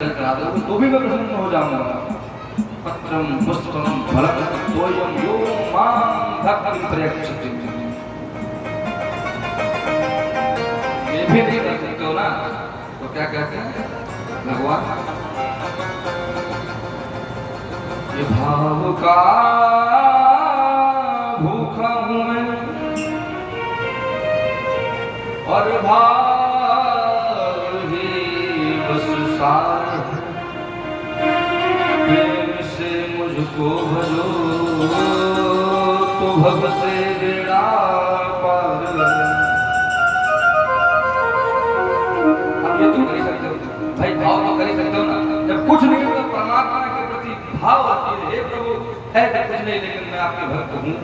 करा दो तो भी मैं प्रसन्न हो जाऊंगा। पत्रम पुष्पम फलम तोयम यो मां भक्ति प्रयच्छति। ये भी नहीं कर सकते हो ना, तो क्या कहते हैं भगवान, ये भाव का भूखा हूं मैं और भाव ही बस सार, प्रेम से मुझको भजो तो भव से बेड़ा पार। अब ये तो कर ही सकते हो भाई, भाव तो कर ही सकते हो ना। जब कुछ नहीं होता परमात्मा के प्रति भाव आती है, हे प्रभु है तो कुछ नहीं, लेकिन मैं आपके भक्त हूँ,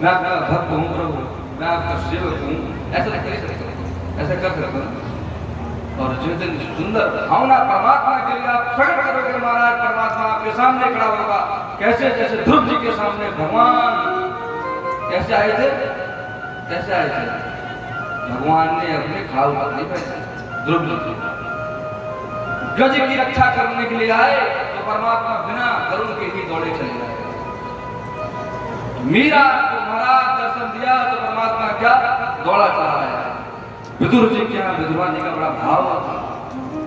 मैं आपका भक्त हूँ प्रभु, मैं आपका सेवक हूँ, ऐसा नहीं कर सकते, ऐसा कर सकते हो। और जिस दिन सुंदर भावना परमात्मा के लिए आप प्रकट करोगे महाराज, परमात्मा आपके सामने खड़ा होगा। कैसे? जैसे ध्रुव जी के सामने भगवान कैसे आए थे, कैसे आए थे? भगवान ने अपने खाल नहीं पहने, ध्रुव जी गज की रक्षा करने के लिए आए तो परमात्मा बिना वरुण के ही दौड़े चले गए। मीरा को महाराज दर्शन दिया तो परमात्मा क्या दौड़ा चला आया। विदुर जी के यहाँ विदुरानी का बड़ा भाव था,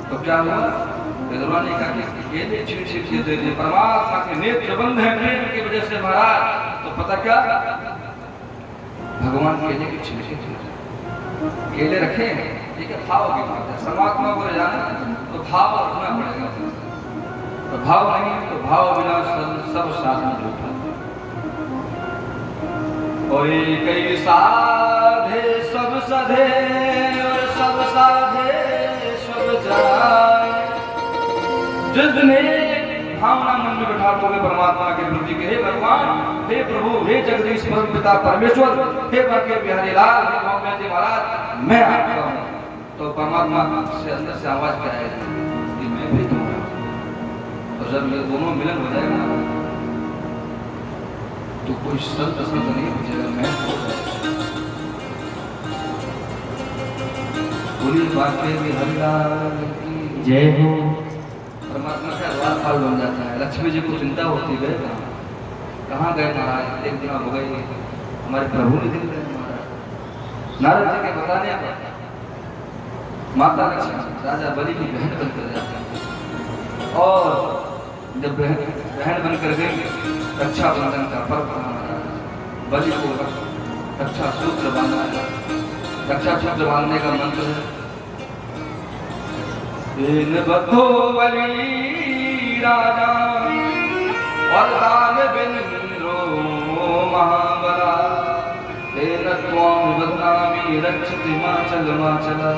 तो क्या हुआ? विदुरानी का केले छिड़ दे दिए। परमात्मा के नेत्र बंद है प्रेम की वजह से महाराज, तो पता क्या भगवान केले की छिड़के केले रखे हैं, ठीक है, भाव की बात है। परमात्मा को जाना तो भाव रखना पड़ेगा, तो भाव नहीं तो भाव बिना सब साधन झूठा। और कई साधे सब सधे और सब साधे सब जाए। जितने भावना मन में बैठा लोगे परमात्मा के प्रति के, हे भगवान, हे प्रभु, हे जगदीश परम पिता परमेश्वर, हे बाके बिहारी लाल, हे मोहम्मद जी महाराज, मैं आपका हूँ। तो परमात्मा से अंदर से आवाज क्या आएगी कि मैं भी तुम्हारा हूँ। और जब ये दोनों मिलन हो जाएगा ना, तो कोई संत नहीं बचेगा, मैं हो जाएगा। पूरी बाके बिहारी लाल की जय हो। परमात्मा का द्वारपाल बन जाता है। लक्ष्मी जी को चिंता होती है कहाँ गए महाराज, एक दिन हो गई, हमारे प्रभु ने दिल गए महाराज। नारद जी के बताने पर माता लक्ष्मी राजा बलि की बहन बनकर जाती है, और जब बहन बनकर गई, रक्षाबंधन का पर्व महाराज, बलि को रक्षा सूत्र बांधा है। रक्षा सूत्र बांधने का मंत्र है, इन बद्धो बलि राजा वरदान बिंद्रो महाबला, तेन त्वां बदनामी रक्षति माचल माचला।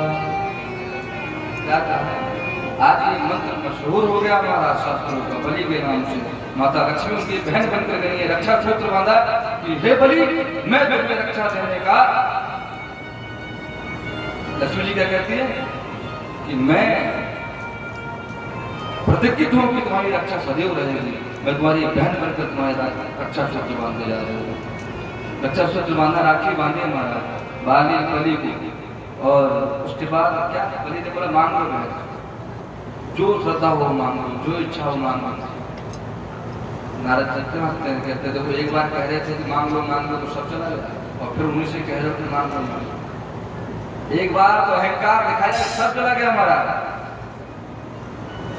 क्या कहा? आज ये मंत्र मशहूर हो गया हमारा शास्त्रों का, बलि के नाम से। माता लक्ष्मी उनकी बहन बनकर गई है, रक्षा सूत्र बांधा कि हे बलि, मैं तुम्हें रक्षा देने का। लक्ष्मी जी क्या कहती है कि मैं प्रतिज्ञित हूं कि तुम्हारी रक्षा सदैव रहेगी, मैं तुम्हारी बहन बनकर तुम्हारे रक्षा सूत्र बांधने जा रही हूँ। रक्षा सूत्र बांधा, राखी बांधे हमारा बाली बलि की। और उसके बाद क्या बलि ने बोला मांगो मैं, जो श्रद्धा हो मांगो, जो इच्छा हो मांगो। नारद जी हंसते हैं, कहते देखो एक बार कह रहे थे कि मांग लो तो सब चला गया, और फिर उन्हीं से कह रहे हो कि मांग लो। एक बार तो अहंकार दिखाया, सब चला गया हमारा,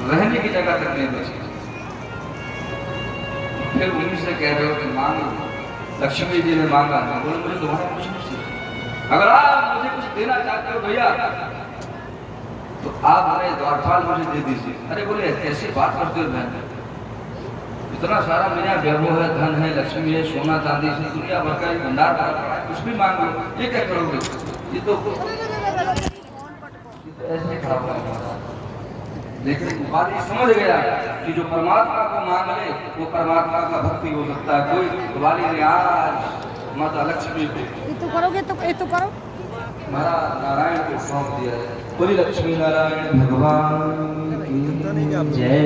रहने की जगह तक नहीं बची। फिर उन्हीं से कह रहे हो कि मांग लो। लक्ष्मी जी ने मांगा, बोले मुझे तुम्हारा कुछ नहीं चाहिए, अगर आप मुझे कुछ देना चाहते हो भैया तो आप हमें द्वारपाल मुझे दे दीजिए। अरे बोले कैसे बात करते हो बहन, इतना सारा मेरा वैभव है, धन है, लक्ष्मी है, सोना चांदी से दुनिया भर का भंडार भरा पड़ा है, कुछ भी मांग लो, ये क्या करोगे? ये तो ऐसे खराब है। लेकिन बात समझ गया कि जो परमात्मा को मांग ले वो परमात्मा का भक्ति हो सकता है। कोई वाली ने आज माता लक्ष्मी को ये तो करोगे तो ये तो करो, महाराज नारायण को सौंप दिया है। पूरी लक्ष्मी नारायण भगवान की जय।